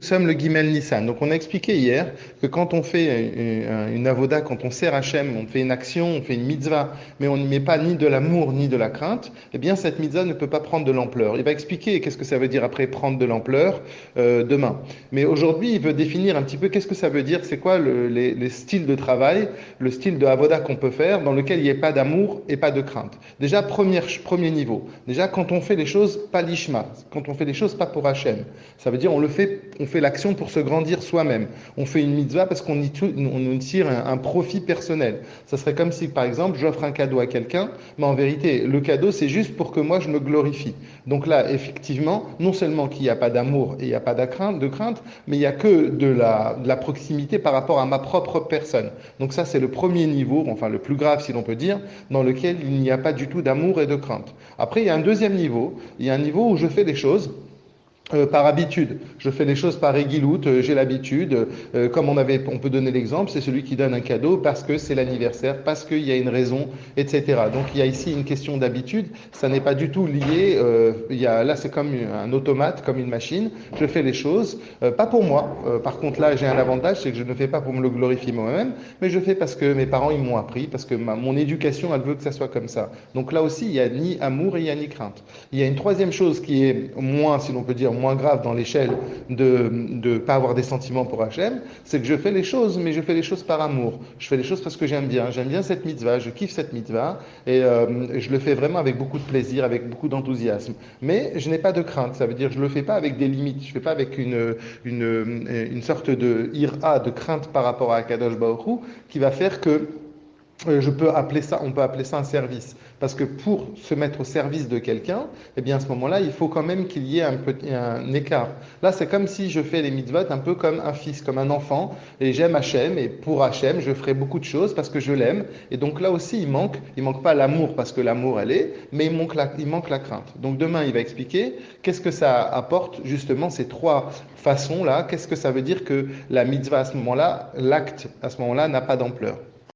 Nous sommes le Gimel Nissan. Donc, on a expliqué hier que quand on fait une avoda, quand on sert Hachem, on fait une action, on fait une mitzvah, mais on n'y met pas ni de l'amour ni de la crainte, eh bien, cette mitzvah ne peut pas prendre de l'ampleur. Il va expliquer qu'est-ce que ça veut dire après prendre de l'ampleur demain. Mais aujourd'hui, il veut définir un petit peu qu'est-ce que ça veut dire, c'est quoi les styles de travail, le style de avoda qu'on peut faire dans lequel il n'y ait pas d'amour et pas de crainte. Déjà, premier niveau. Déjà, quand on fait les choses pas lishma, quand on fait les choses pas pour Hachem, ça veut dire on fait l'action pour se grandir soi-même. On fait une mitzvah parce on y tire un profit personnel. Ça serait comme si, par exemple, j'offre un cadeau à quelqu'un, mais en vérité, le cadeau, c'est juste pour que moi, je me glorifie. Donc là, effectivement, non seulement qu'il n'y a pas d'amour et il n'y a pas de crainte, mais il n'y a que de la proximité par rapport à ma propre personne. Donc ça, c'est le premier niveau, enfin le plus grave, si l'on peut dire, dans lequel il n'y a pas du tout d'amour et de crainte. Après, il y a un deuxième niveau. Il y a un niveau où je fais des choses par habitude. Je fais les choses par éguiloute, j'ai l'habitude. Comme on peut donner l'exemple, c'est celui qui donne un cadeau parce que c'est l'anniversaire, parce qu'il y a une raison, etc. Donc il y a ici une question d'habitude. Ça n'est pas du tout lié. Là, c'est comme un automate, comme une machine. Je fais les choses, pas pour moi. Par contre, là, j'ai un avantage, c'est que je ne fais pas pour me le glorifier moi-même, mais je fais parce que mes parents ils m'ont appris, parce que mon éducation, elle veut que ça soit comme ça. Donc là aussi, il n'y a ni amour et il n'y a ni crainte. Il y a une troisième chose qui est moins, si l'on peut dire, moins grave dans l'échelle de ne pas avoir des sentiments pour Hachem, c'est que je fais les choses, mais je fais les choses par amour. Je fais les choses parce que j'aime bien. J'aime bien cette mitzvah, je kiffe cette mitzvah, et je le fais vraiment avec beaucoup de plaisir, avec beaucoup d'enthousiasme. Mais je n'ai pas de crainte, ça veut dire que je ne le fais pas avec des limites, je ne fais pas avec une sorte de ira, de crainte par rapport à Akadosh Baruch Hu, qui va faire que on peut appeler ça un service. Parce que pour se mettre au service de quelqu'un, eh bien, à ce moment-là, il faut quand même qu'il y ait un écart. Là, c'est comme si je fais les mitzvot un peu comme un fils, comme un enfant, et j'aime Hachem, et pour Hachem, je ferai beaucoup de choses parce que je l'aime. Et donc là aussi, il manque pas l'amour parce que l'amour, elle est, mais il manque la crainte. Donc demain, il va expliquer qu'est-ce que ça apporte, justement, ces trois façons-là, qu'est-ce que ça veut dire que la mitzvah à ce moment-là, l'acte à ce moment-là n'a pas d'ampleur.